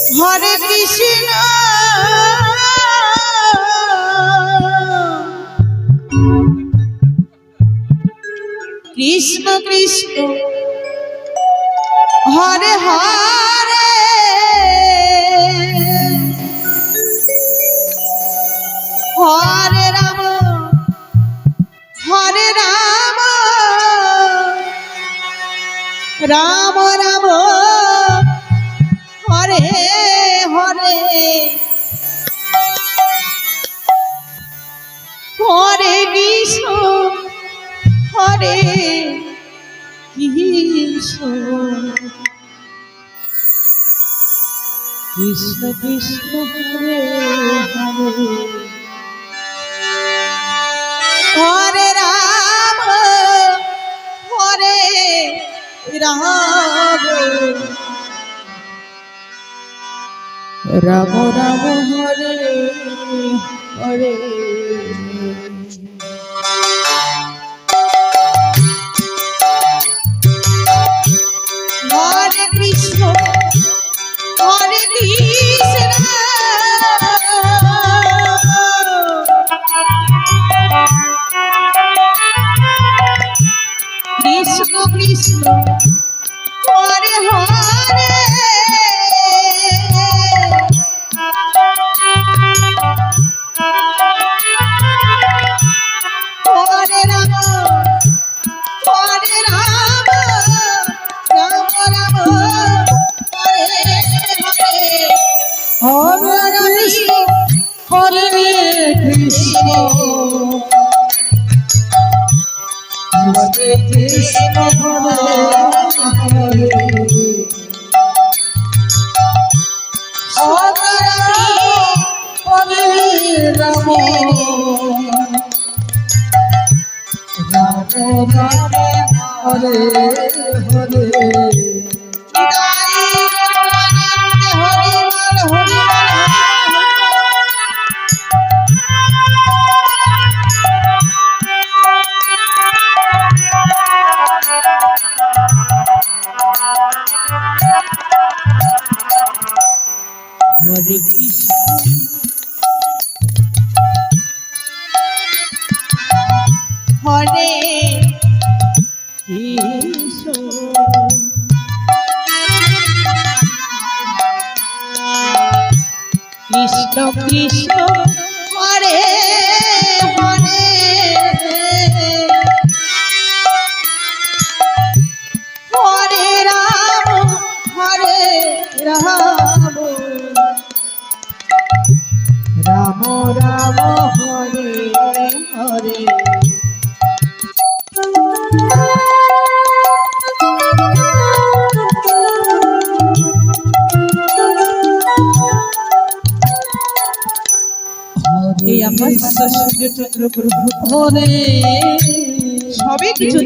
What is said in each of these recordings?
হরে কৃষ্ণ কৃষ্ণ কৃষ্ণ হরে হরে হরে রাম রাম রাম হরে হরে হরে কৃষ্ণ হরে কৃষ্ণ কৃষ্ণ কৃষ্ণ হরে হরে হরে রাম রাম রাম রাম হরে হরে হরে কৃষ্ণ হরে কৃষ্ণ কৃষ্ণ কৃষ্ণ হরে হরে হরে রাম রাম রাম হরে হরে হরে কৃষ্ণ হরে কৃষ্ণ হরে হরে হরে রাম রাম রাম হরে হরে হরে কৃষ্ণ হরে কৃষ্ণ কৃষ্ণ কৃষ্ণ হরে হরে হরে রাম রাম রাম রাম হরে হরে হরে সবে কিছু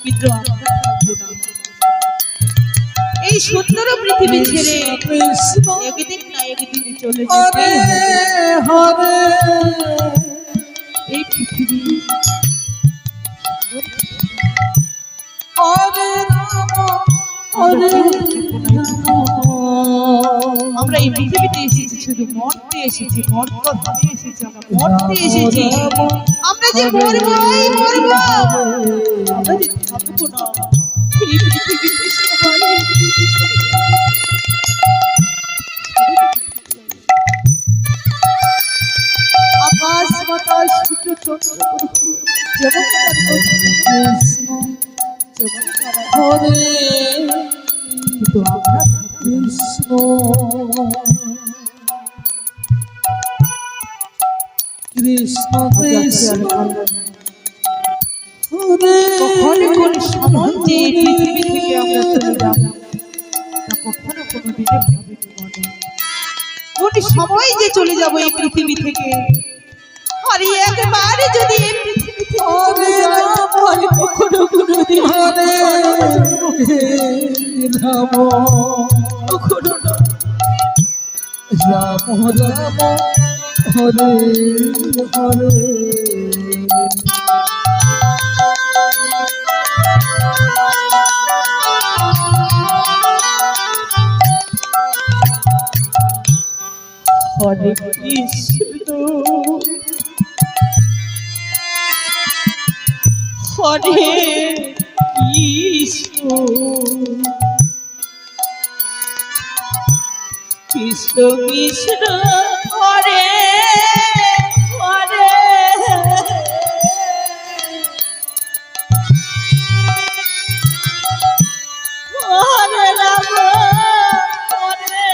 কিন্তু এই সুন্দর পৃথিবী ছেড়ে একদিন না একদিন চলে যাবে হরে এই পৃথিবী হরে আমরা এই পৃথিবীতে এসেছি শুধু মরতে এসেছি মর্তধামে এসেছি আমরা মরতে এসেছি আমরা যে মরবো আমরা যে থাকবো না এই পৃথিবীতে সবাই আকাশ বাতাস সূর্য চন্দ্র যেমন কৃষ্ণ যেমন হরে কিন্তু আমরা কৃষ্ণ কৃষ্ণ কৃষ্ণ হরে কখনো কোন সময় যে পৃথিবী থেকে আমরা চলে যাব তা কখনো কোনো দিনে ভাবিনি মনে কোন সময় যে চলে যাব এই পৃথিবী থেকে আর একবার যদি এই পৃথিবী থেকে হরে কখনো কোনো দিন হরে রাম কখনো রাম রাম হরে হরে হরে কৃষ্ণ হরে কৃষ্ণ কৃষ্ণ কৃষ্ণ হরে হরে হরে রাম হরে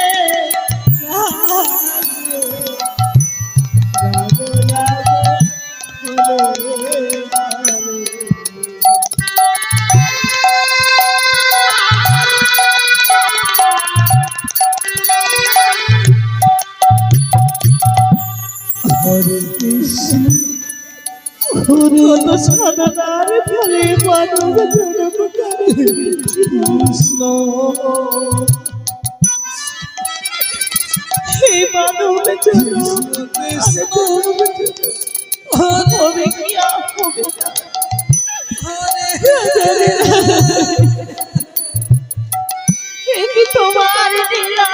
হরে কৃষ্ণ হরে সাধনার ফলে মানব জন্ম কৃষ্ণ হে মানব জন্ম কৃষ্ণ হবে কি হবে কিন্তু তোমার লীলা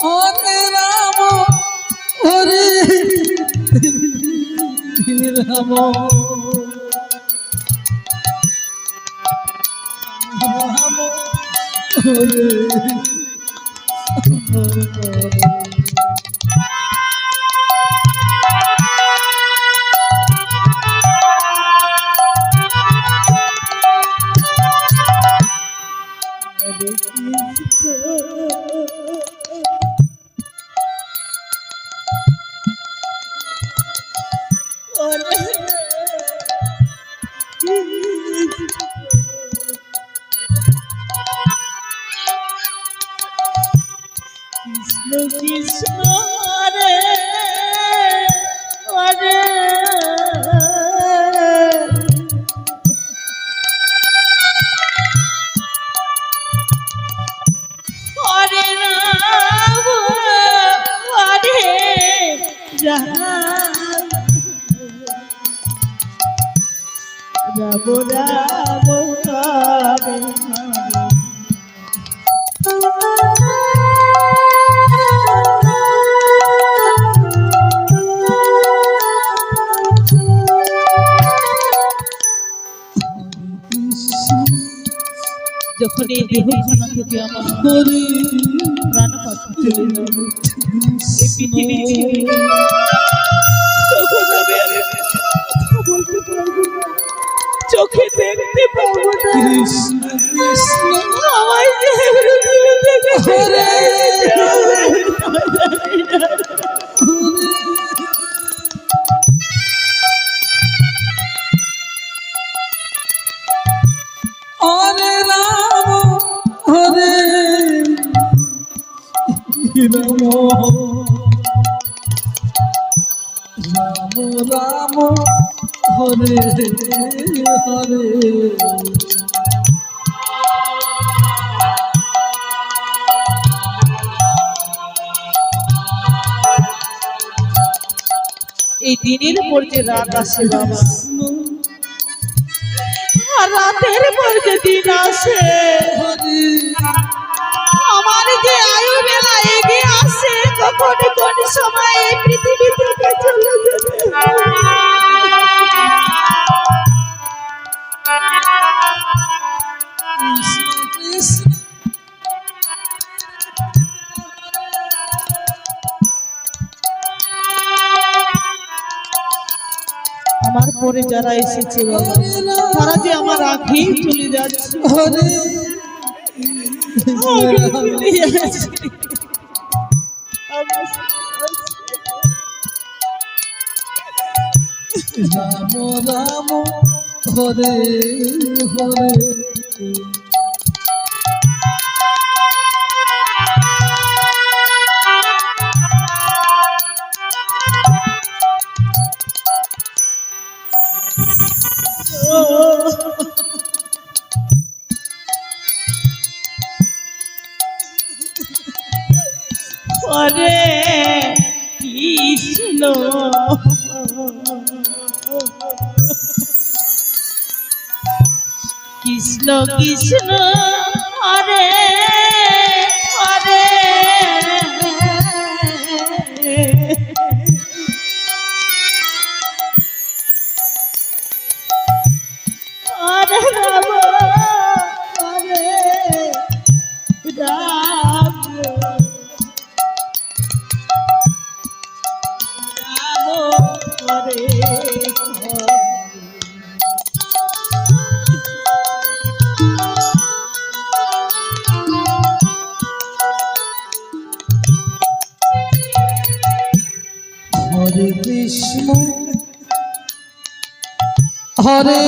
হরে রাম হরে রাম রাম হরে কৃষ্ণ কৃষ্ণ হরে হরে হরে রাম হরে রাম রাম রাম হরে যখন এই দেহখানা থেকে আমার প্রাণপাত চলে যাবে এই পৃথিবী ছেড়ে, তখন আমি আর বলতে পারবো না, চোখে দেখতে পাবো না। কৃষ্ণ কৃষ্ণ আমায় পৃথিবী থেকে ছেড়ে হরে রাম হরে রাম রাম রাম হরে হরে এই দিনের পর যে রাত আসে বাবা, রাতের পর যে দিন আসে, আমার যে আয়ু বেলা এগিয়ে আসে, কখন কোন সময় এই পৃথিবী থেকে চলে যাবে। আমার পরে যারা এসেছে বাবা, তারা যে আমার আগেই চলে যাচ্ছে। রাম রাম হরে হরে হরে কৃষ্ণ কৃষ্ণ কৃষ্ণ হরে হরে হরে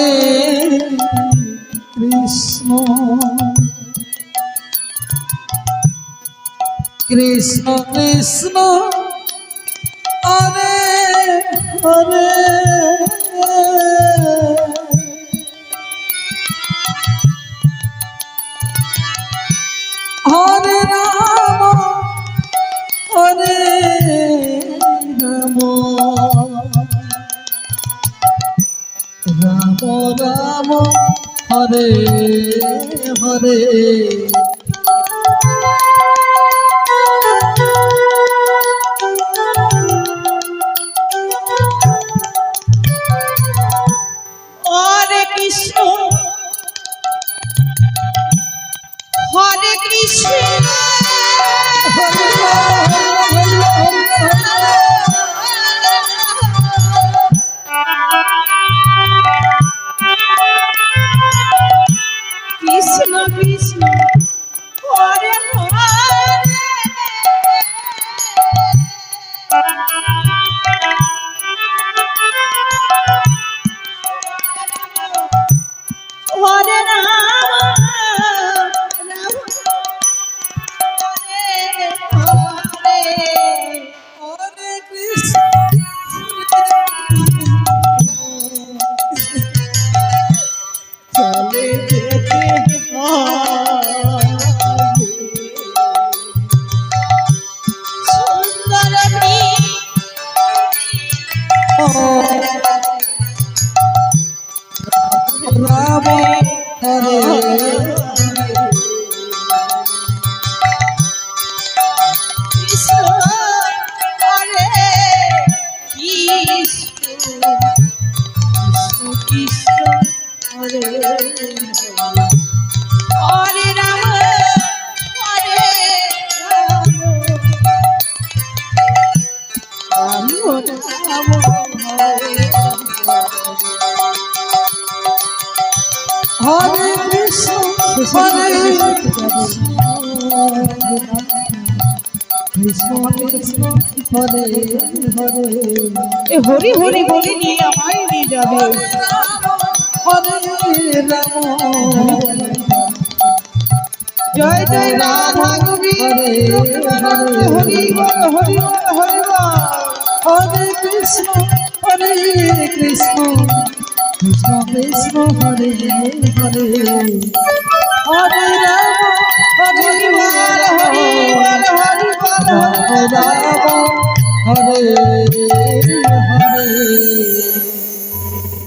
কৃষ্ণ কৃষ্ণ কৃষ্ণ হরে হরে হরে রাম হরে রাম রাম রাম হরে হরে হরে কৃষ্ণ হরে কৃষ্ণ কৃষ্ণ কৃষ্ণ হরে হরে রাম রাম হরে হরে কৃষ্ণ চলে যেতে সুন্দর রাম হরে কৃষ্ণ হরে কৃষ্ণ কৃষ্ণ হরে হরে রাম হরে রাম রাম হরে কৃষ্ণ হরে কৃষ্ণ কৃষ্ণ হরে হরে এ হরি হরি বলে নিয়ে আমায় নিয়ে যাবে হরে রাম জয় জয় রাধা গোবিন্দ হরি বল হরি বল হরি বল হরে কৃষ্ণ হরে কৃষ্ণ কৃষ্ণ কৃষ্ণ হরে হরে হরে